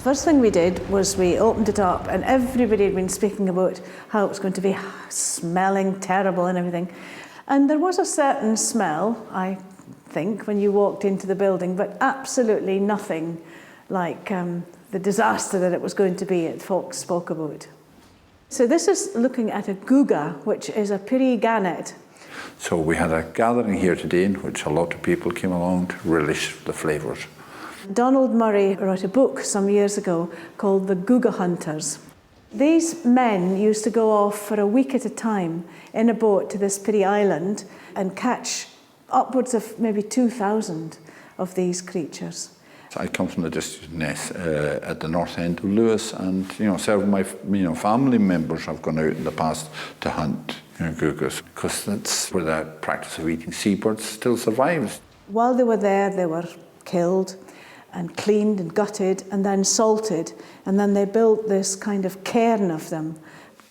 First thing we did was we opened it up, and everybody had been speaking about how it was going to be smelling terrible and everything. And there was a certain smell, I think, when you walked into the building, but absolutely nothing like the disaster that it was going to be that folks spoke about. So this is looking at a guga, which is a piri gannet. So we had a gathering here today in which a lot of people came along to relish the flavours. Donald Murray wrote a book some years ago called The Guga Hunters. These men used to go off for a week at a time in a boat to this Piri Island and catch upwards of maybe 2,000 of these creatures. I come from the district of Ness at the north end of Lewis, and several of my family members have gone out in the past to hunt gugas, because that's where the practice of eating seabirds still survives. While they were there, they were killed and cleaned and gutted and then salted, and then they built this kind of cairn of them.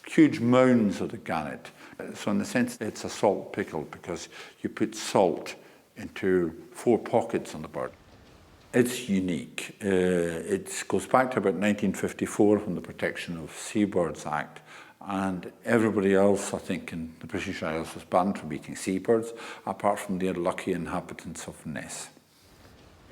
Huge mounds of the gannet. So in a sense it's a salt pickle, because you put salt into 4 pockets on the bird. It's unique. It goes back to about 1954 when the Protection of Seabirds Act, and everybody else, I think, in the British Isles was banned from eating seabirds, apart from the unlucky inhabitants of Ness.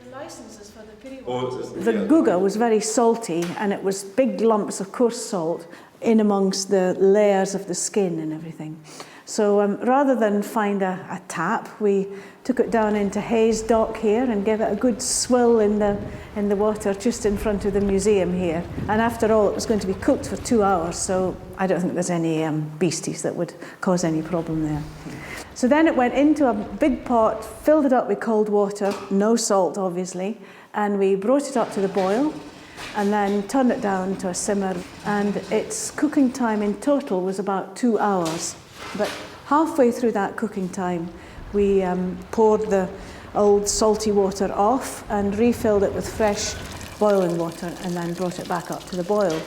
The licenses for the piri the guga was very salty, and it was big lumps of coarse salt in amongst the layers of the skin and everything. So rather than find a tap, we took it down into Hayes Dock here and gave it a good swill in the water just in front of the museum here. And after all, it was going to be cooked for 2 hours, so I don't think there's any beasties that would cause any problem there. So then it went into a big pot, filled it up with cold water, no salt obviously, and we brought it up to the boil and then turned it down to a simmer, and its cooking time in total was about 2 hours. But halfway through that cooking time, we poured the old salty water off and refilled it with fresh boiling water and then brought it back up to the boil.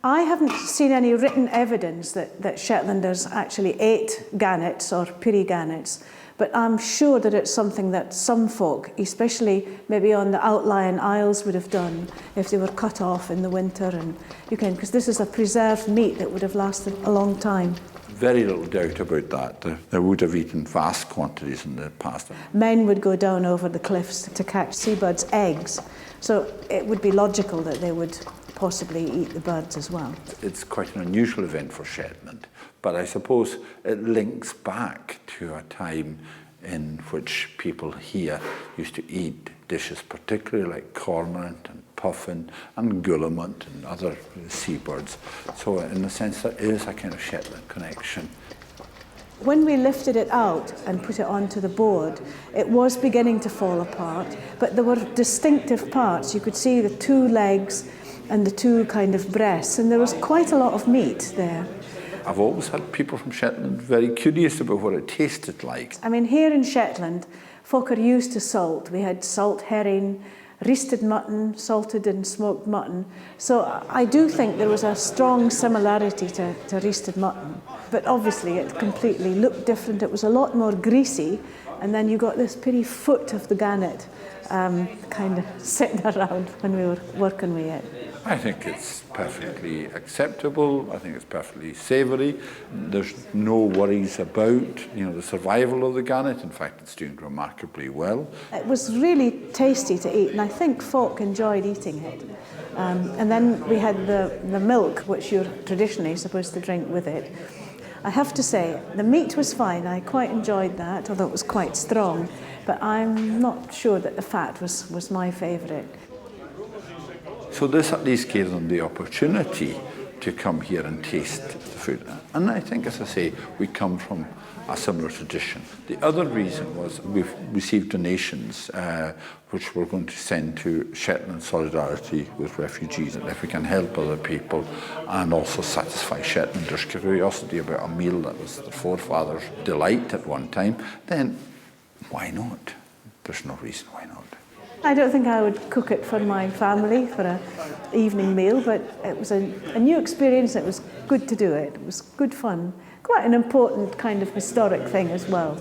I haven't seen any written evidence that Shetlanders actually ate gannets or piri gannets, but I'm sure that it's something that some folk, especially maybe on the outlying isles, would have done if they were cut off in the winter, and because this is a preserved meat that would have lasted a long time. Very little doubt about that. They would have eaten vast quantities in the past. Men would go down over the cliffs to catch seabirds' eggs, so it would be logical that they would possibly eat the birds as well. It's quite an unusual event for Shetland, but I suppose it links back to a time in which people here used to eat dishes particularly like cormorant and puffin and guillemot and other seabirds. So in a sense there is a kind of Shetland connection. When we lifted it out and put it onto the board, it was beginning to fall apart, but there were distinctive parts. You could see the 2 legs and the 2 kind of breasts, and there was quite a lot of meat there. I've always had people from Shetland very curious about what it tasted like. I mean, here in Shetland, folk are used to salt. We had salt herring, roasted mutton, salted and smoked mutton. So I do think there was a strong similarity to roasted mutton. But obviously it completely looked different. It was a lot more greasy, and then you got this pretty foot of the gannet kind of sitting around when we were working with it. I think it's perfectly acceptable. I think it's perfectly savoury. There's no worries about the survival of the gannet. In fact, it's doing remarkably well. It was really tasty to eat, and I think folk enjoyed eating it. And then we had the milk, which you're traditionally supposed to drink with it. I have to say, the meat was fine. I quite enjoyed that, although it was quite strong. But I'm not sure that the fat was my favourite. So this at least gave them the opportunity to come here and taste the food. And I think, as I say, we come from a similar tradition. The other reason was we've received donations which we're going to send to Shetland Solidarity with Refugees. And if we can help other people and also satisfy Shetlanders' curiosity about a meal that was their forefathers' delight at one time, then why not? There's no reason why not. I don't think I would cook it for my family for an evening meal, but it was a new experience. It was good to do it. It was good fun. Quite an important kind of historic thing as well.